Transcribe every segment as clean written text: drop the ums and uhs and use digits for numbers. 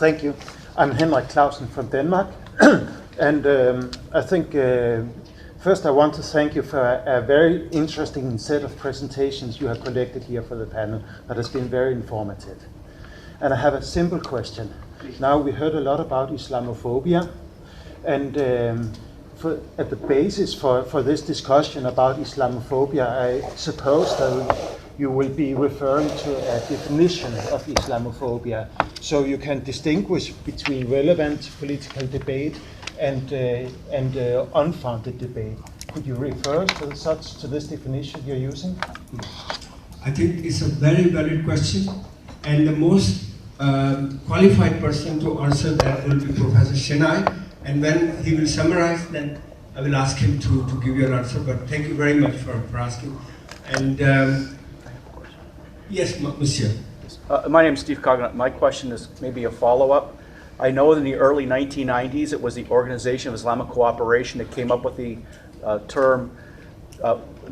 Thank you. I'm Henric Klausen from Denmark. And I think first I want to thank you for a very interesting set of presentations you have conducted here for the panel that has been very informative. And I have a simple question. Now we heard a lot about Islamophobia, and at the basis for this discussion about Islamophobia, I suppose that you will be referring to a definition of Islamophobia, so you can distinguish between relevant political debate and unfounded debate. Could you refer to this definition you're using? I think it's a very valid question, and the most qualified person to answer that will be Professor Chennai, and when he will summarize, then I will ask him to give you an answer. But thank you very much for asking. And yes, Monsieur. My name is Steve Coughlin. My question is maybe a follow-up. I know in the early 1990s it was the Organization of Islamic Cooperation that came up with the term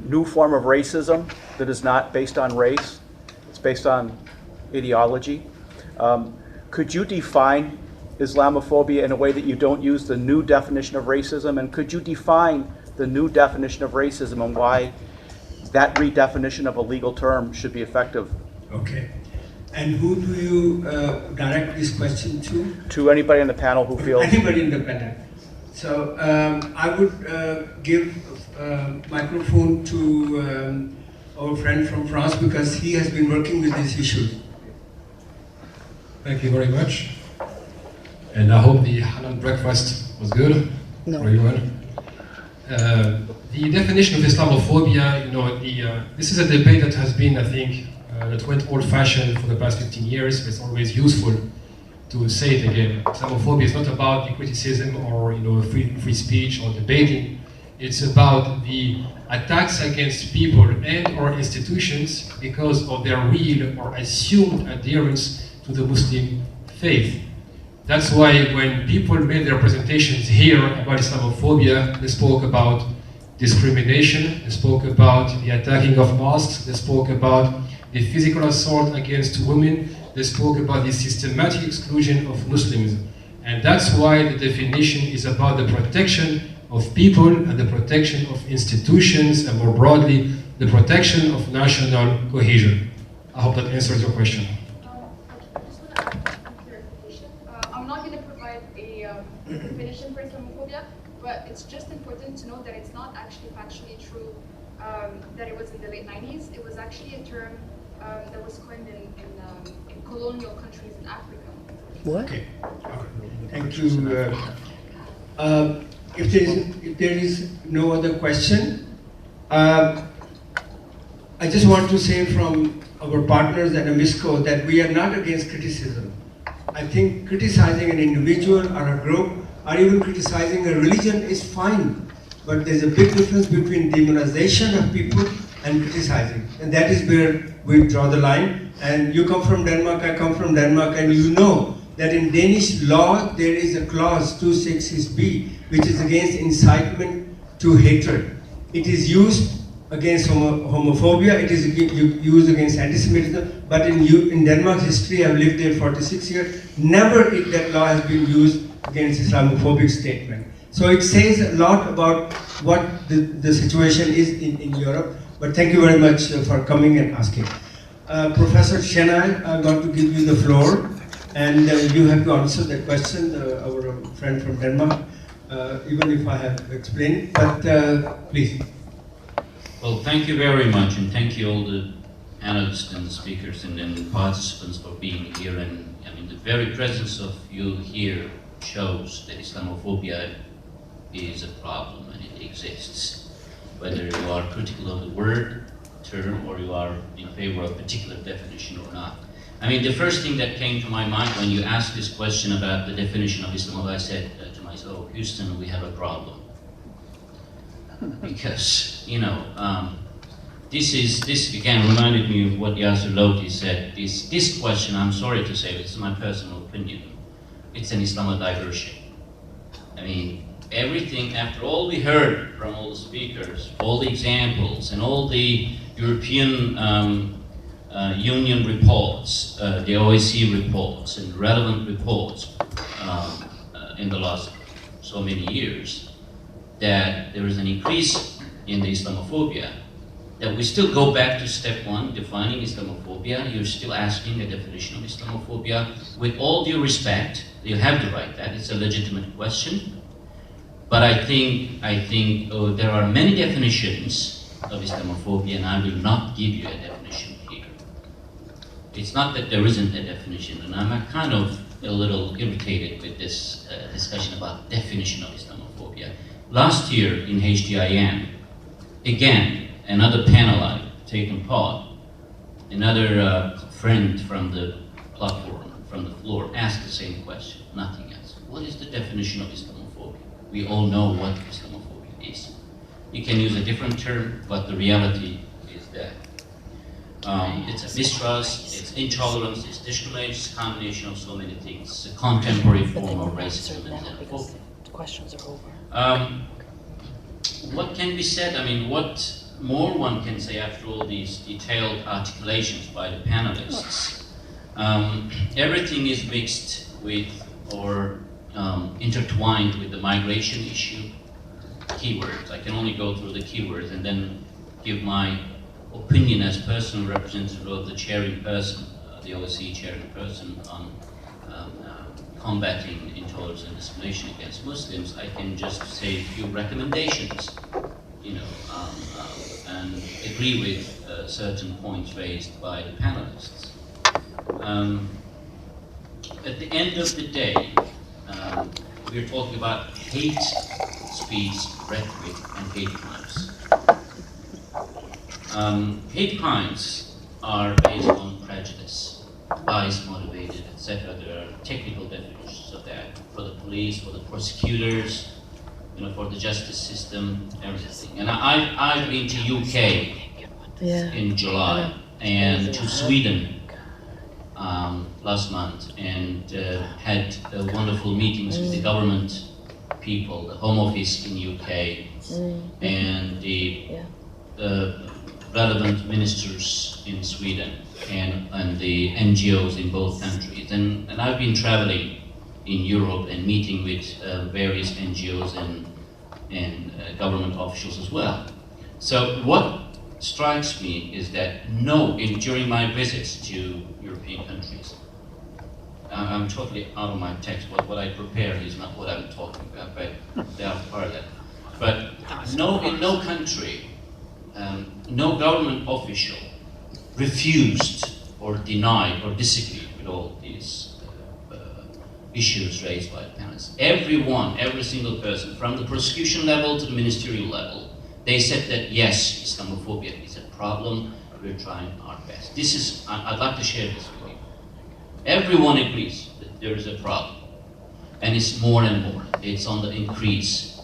new form of racism that is not based on race, it's based on ideology. Could you define Islamophobia in a way that you don't use the new definition of racism? And could you define the new definition of racism and why that redefinition of a legal term should be effective? Okay. And who do you direct this question to? To anybody on the panel who feels... Anybody in the panel. So I would give microphone to our friend from France, because he has been working with this issue. Thank you very much. And I hope the Hanan breakfast was good for everyone. The definition of Islamophobia, this is a debate that has been, I think, that went old-fashioned for the past 15 years, but it's always useful to say it again. Islamophobia is not about the criticism or free speech or debating. It's about the attacks against people and or institutions because of their real or assumed adherence to the Muslim faith. That's why when people made their presentations here about Islamophobia, they spoke about discrimination, they spoke about the attacking of mosques, they spoke about the physical assault against women, they spoke about the systematic exclusion of Muslims. And that's why the definition is about the protection of people and the protection of institutions, and more broadly, the protection of national cohesion. I hope that answers your question. I'm not going to provide a definition for Islamophobia, but it's just important to know that it's not actually factually true that it was in the late 90s. It was actually a term that was coined in colonial countries in Africa. What? Okay. Thank you. If there is no other question, I just want to say from our partners at AMISCO that we are not against criticism. I think criticizing an individual or a group or even criticizing a religion is fine, but there's a big difference between demonization of people and criticizing, and that is where we draw the line. And you come from Denmark, I come from Denmark, and you know that in Danish law there is a clause 266b which is against incitement to hatred. It is used against homophobia, it is used against anti-Semitism, but in Denmark's history, I've lived there 46 years, never that law has been used against Islamophobic statement. So it says a lot about what the situation is in Europe, but thank you very much for coming and asking. Professor Chennai, I'm going to give you the floor, and you have to answer that question, our friend from Denmark, even if I have explained, but please. Well, thank you very much, and thank you all the panelists and the speakers and then the participants for being here. And I mean, the very presence of you here shows that Islamophobia is a problem and it exists. Whether you are critical of the word, term, or you are in favor of a particular definition or not. I mean, the first thing that came to my mind when you asked this question about the definition of Islamophobia, I said to myself, Houston, we have a problem. Because, this again reminded me of what Yasser Loti said. This question, I'm sorry to say, this is my personal opinion, it's an Islamodiversion. I mean, everything, after all we heard from all the speakers, all the examples, and all the European union reports, the OSCE reports, and relevant reports in the last so many years, that there is an increase in the Islamophobia, that we still go back to step one, defining Islamophobia. You're still asking a definition of Islamophobia. With all due respect, you have to write that. It's a legitimate question. But I think there are many definitions of Islamophobia, and I will not give you a definition here. It's not that there isn't a definition, and I'm kind of a little irritated with this discussion about definition of Islamophobia. Last year in HDIM, again, another panel I've taken part, another friend from the platform, from the floor, asked the same question, nothing else. What is the definition of Islamophobia? We all know what Islamophobia is. You can use a different term, but the reality is that it's a mistrust, it's intolerance, it's discrimination, it's a combination of so many things. It's a contemporary form of racism and xenophobia. Questions are over. What can be said? I mean, what more one can say after all these detailed articulations by the panelists? Everything is mixed with or intertwined with the migration issue. Keywords. I can only go through the keywords and then give my opinion as personal representative of the chairing person, the OSCE chairing person on combating intolerance and discrimination against Muslims. I can just say a few recommendations, you know, and agree with certain points raised by the panelists. At the end of the day, we're talking about hate speech, rhetoric, and hate crimes. Hate crimes are based on prejudice, bias motivated, etc. There are technical definitions of that for the police, for the prosecutors, you know, for the justice system, everything. And I've been to UK in July and to Sweden last month, and had wonderful meetings with the government people, the Home Office in UK, and the relevant ministers in Sweden, and the NGOs in both countries. And I've been traveling in Europe and meeting with various NGOs and government officials as well. So what strikes me is that during my visits to European countries, I'm totally out of my text. What I prepare is not what I'm talking about, but they are part of that. But in no country, no government official refused or denied or disagreed with all these issues raised by the panelists. Everyone, every single person, from the prosecution level to the ministerial level, they said that yes, Islamophobia is a problem, we're trying our best. This is, I'd like to share this with you. Everyone agrees that there is a problem, and it's more and more, it's on the increase.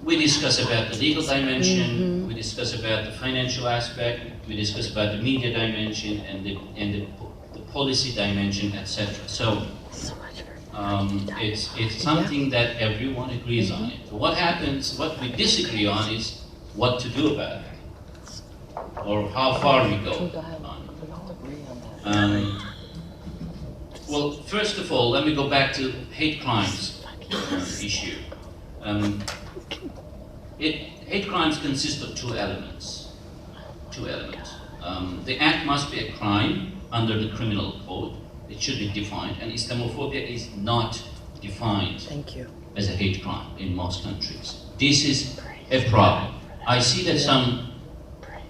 We discuss about the legal dimension, we discuss about the financial aspect, we discuss about the media dimension and the policy dimension, etc. So it's something that everyone agrees on it. So what happens, what we disagree on is what to do about it, or how far we go on it. Well, first of all, let me go back to hate crimes issue. Hate crimes consist of two elements. The act must be a crime under the criminal code. It should be defined, and Islamophobia is not defined as a hate crime in most countries. This is a problem. I see that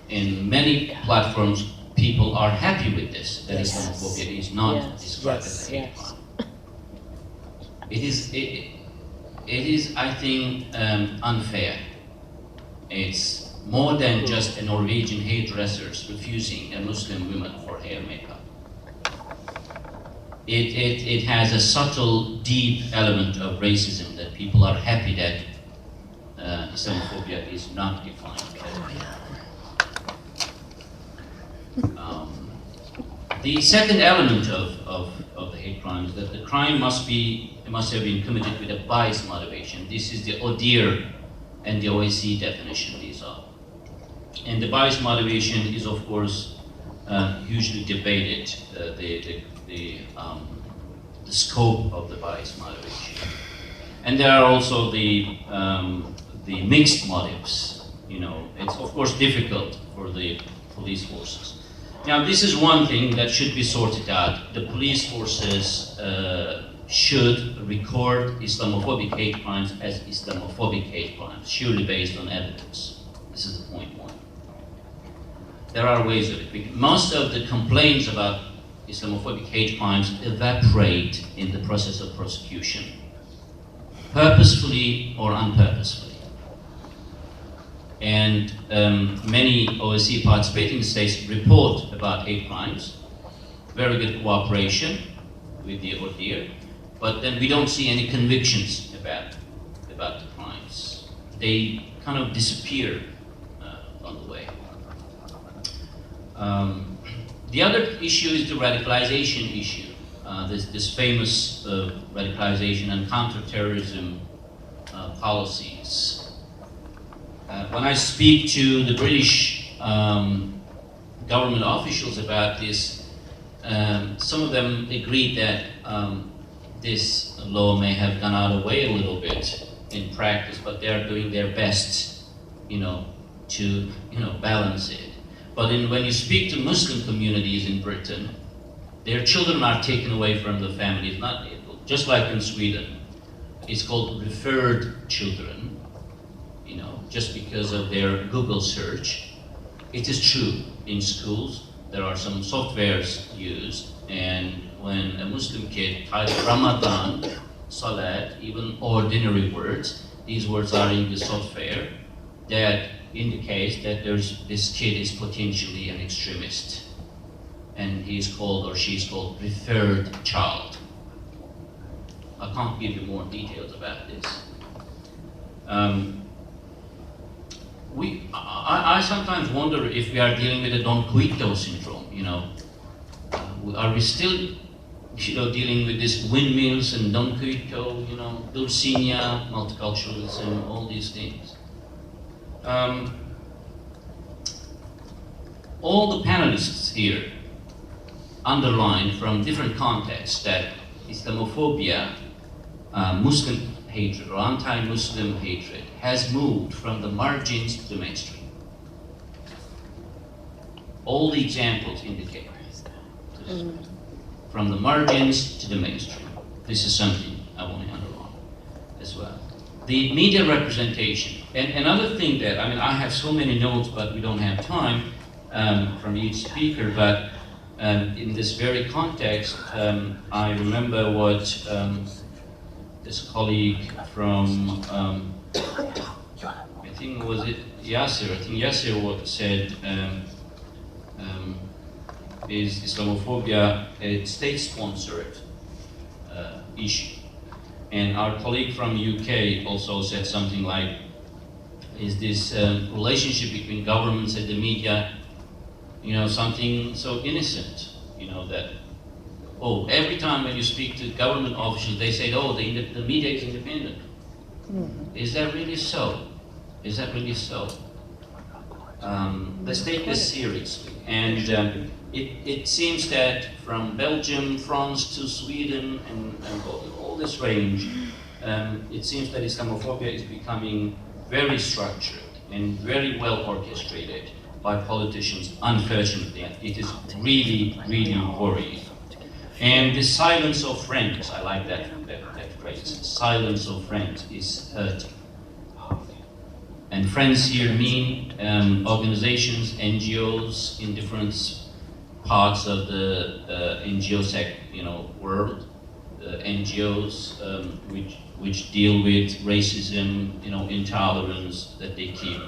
in many platforms, people are happy with this, that Islamophobia is not described as a hate crime. It is, I think, unfair. It's more than just a Norwegian hairdressers refusing a Muslim woman for hair makeup. It has a subtle, deep element of racism that people are happy that Islamophobia is not defined. The second element of the hate crime is that the crime must have been committed with a bias motivation. This is the ODIHR and the OSCE definition, these are. And the bias motivation is, of course, hugely debated the scope of the bias motive issue. And there are also the mixed motives. You know, it's of course difficult for the police forces. Now, this is one thing that should be sorted out. The police forces should record Islamophobic hate crimes as Islamophobic hate crimes, surely based on evidence. This is the point one. There are ways of it. Most of the complaints about Islamophobic hate crimes evaporate in the process of prosecution, purposefully or unpurposefully. And many OSCE participating states report about hate crimes, very good cooperation with the ordeal, but then we don't see any convictions about the crimes. They kind of disappear on the way. The other issue is the radicalization issue. This famous radicalization and counterterrorism policies. When I speak to the British government officials about this, some of them agreed that this law may have gone out of way a little bit in practice, but they are doing their best, to balance it. But when you speak to Muslim communities in Britain, their children are taken away from the families, not just like in Sweden. It's called referred children, just because of their Google search. It is true, in schools, there are some softwares used, and when a Muslim kid types Ramadan, Salat, even ordinary words, these words are in the software, that indicates that this kid is potentially an extremist, and he's called or she's called referred child. I can't give you more details about this. I sometimes wonder if we are dealing with a Don Quixote syndrome. Are we still, dealing with this windmills and Don Quixote, Dulcinea, multiculturalism, all these things. All the panelists here underlined from different contexts that Islamophobia, Muslim hatred or anti-Muslim hatred has moved from the margins to the mainstream. All the examples indicate this. From the margins to the mainstream. This is something I want to underline as well. The media representation. And another thing that, I have so many notes, but we don't have time from each speaker, but in this very context, I remember what this colleague from, I think Yasser said, is Islamophobia a state-sponsored issue? And our colleague from UK also said something like, is this relationship between governments and the media, something so innocent, that, every time when you speak to government officials, they say, the media is independent. Is that really so? Is that really so? Let's take this seriously. And it seems that from Belgium, France to Sweden, and all this range, it seems that Islamophobia is becoming very structured and very well orchestrated by politicians, unfortunately. It is really, really worrying. And the silence of friends, I like that phrase, silence of friends is hurting. And friends here mean organizations, NGOs in different parts of the NGO world, NGOs which deal with racism, intolerance, that they keep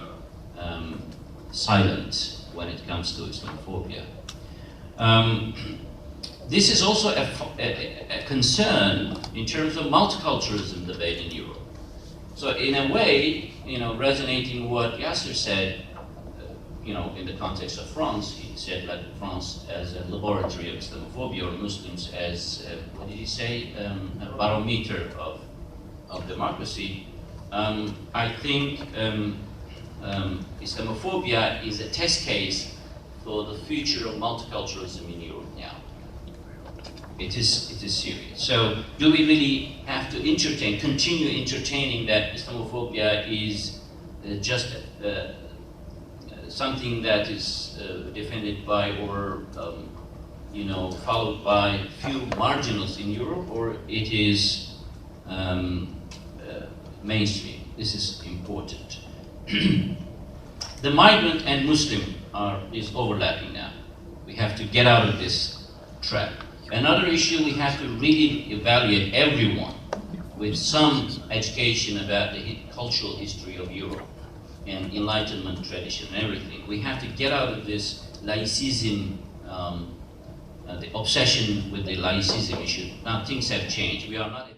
silent when it comes to Islamophobia. This is also a concern in terms of multiculturalism debate in Europe. So in a way, resonating what Yasser said, in the context of France, he said that France as a laboratory of Islamophobia, or Muslims as, what did he say, a barometer of democracy. I think Islamophobia is a test case for the future of multiculturalism in Europe now. It is serious. So do we really have to continue entertaining that Islamophobia is just something that is defended by or followed by few marginals in Europe, or it is mainstream? This is important. The migrant and Muslim is overlapping now. We have to get out of this trap. Another issue, we have to really evaluate everyone with some education about the cultural history of Europe and Enlightenment tradition and everything. We have to get out of this laicism, the obsession with the laicism issue. Now things have changed. We are not